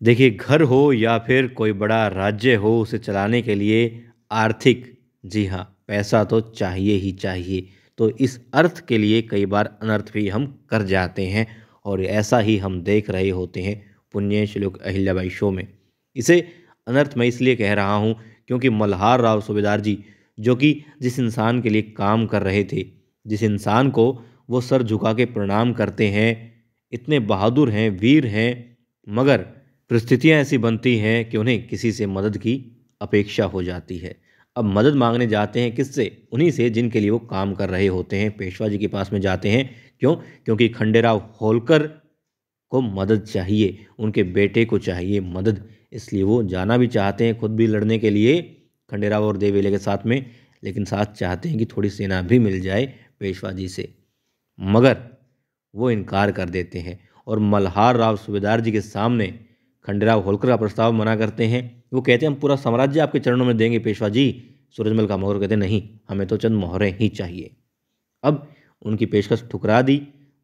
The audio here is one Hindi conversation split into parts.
देखिए, घर हो या फिर कोई बड़ा राज्य हो, उसे चलाने के लिए आर्थिक, जी हाँ, पैसा तो चाहिए ही चाहिए। तो इस अर्थ के लिए कई बार अनर्थ भी हम कर जाते हैं और ऐसा ही हम देख रहे होते हैं पुण्य श्लोक अहिल्याबाई शो में। इसे अनर्थ मैं इसलिए कह रहा हूँ क्योंकि मल्हार राव सूबेदार जी, जो कि जिस इंसान के लिए काम कर रहे थे, जिस इंसान को वो सर झुका के प्रणाम करते हैं, इतने बहादुर हैं, वीर हैं, मगर परिस्थितियाँ ऐसी बनती हैं कि उन्हें किसी से मदद की अपेक्षा हो जाती है। अब मदद माँगने जाते हैं किससे? उन्हीं से जिनके लिए वो काम कर रहे होते हैं। पेशवा जी के पास में जाते हैं। क्यों? क्योंकि खंडेराव होलकर को मदद चाहिए, उनके बेटे को चाहिए मदद। इसलिए वो जाना भी चाहते हैं खुद भी लड़ने के लिए खंडेराव और देवीले के साथ में, लेकिन साथ चाहते हैं कि थोड़ी सेना भी मिल जाए पेशवा जी से। मगर वो इनकार कर देते हैं और मल्हार राव सूबेदार जी के सामने खंडेराव होलकर का प्रस्ताव मना करते हैं। वो कहते हैं हम पूरा साम्राज्य आपके चरणों में देंगे पेशवा जी। सूरजमल का मोहर कहते हैं नहीं, हमें तो चंद मोहरें ही चाहिए। अब उनकी पेशकश ठुकरा दी,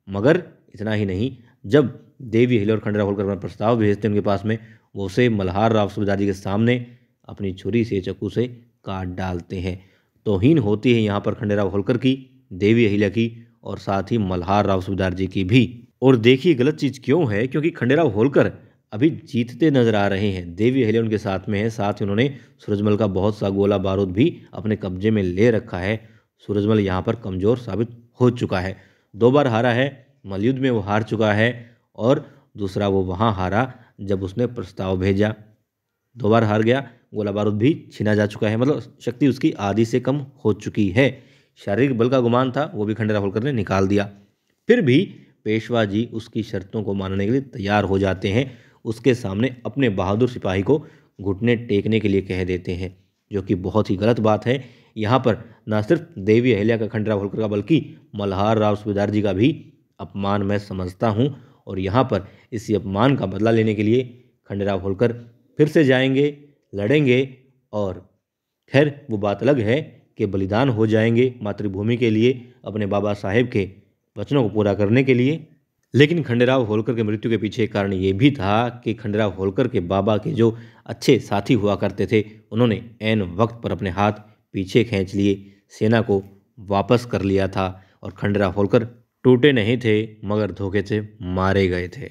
मगर इतना ही नहीं, जब देवी अहिल्या और खंडेराव होलकर अपना प्रस्ताव भेजते हैं उनके पास में, वो उसे मल्हार राव सूबेदार जी के सामने अपनी छुरी से, चाकू से काट डालते हैं। तौहीन होती है यहाँ पर खंडेराव होलकर की, देवी अहिल्या की और साथ ही मल्हार राव सूबेदार जी की भी। और देखिए गलत चीज़ क्यों है, क्योंकि खंडेराव होलकर अभी जीतते नजर आ रहे हैं, देवी अहिल्या उनके साथ में है, साथ ही उन्होंने सूरजमल का बहुत सा गोला बारूद भी अपने कब्जे में ले रखा है। सूरजमल यहाँ पर कमज़ोर साबित हो चुका है, 2 बार हारा है, मलयुद्ध में वो हार चुका है और दूसरा वो वहाँ हारा जब उसने प्रस्ताव भेजा, 2 बार हार गया, गोला बारूद भी छीना जा चुका है, मतलब शक्ति उसकी आधी से कम हो चुकी है। शारीरिक बल का गुमान था, वो भी खंडेराव होलकर ने निकाल दिया। फिर भी पेशवा जी उसकी शर्तों को मानने के लिए तैयार हो जाते हैं, उसके सामने अपने बहादुर सिपाही को घुटने टेकने के लिए कह देते हैं, जो कि बहुत ही गलत बात है। यहाँ पर न सिर्फ देवी अहिल्या का, खंडेराव होलकर का, बल्कि मल्हार राव सूबेदार जी का भी अपमान मैं समझता हूँ। और यहाँ पर इसी अपमान का बदला लेने के लिए खंडेराव होलकर फिर से जाएंगे, लड़ेंगे और खैर वो बात अलग है कि बलिदान हो जाएंगे मातृभूमि के लिए, अपने बाबा साहेब के वचनों को पूरा करने के लिए। लेकिन खंडेराव होलकर के मृत्यु के पीछे एक कारण ये भी था कि खंडेराव होलकर के बाबा के जो अच्छे साथी हुआ करते थे, उन्होंने ऐन वक्त पर अपने हाथ पीछे खींच लिए, सेना को वापस कर लिया था और खंडेराव होलकर टूटे नहीं थे, मगर धोखे से मारे गए थे।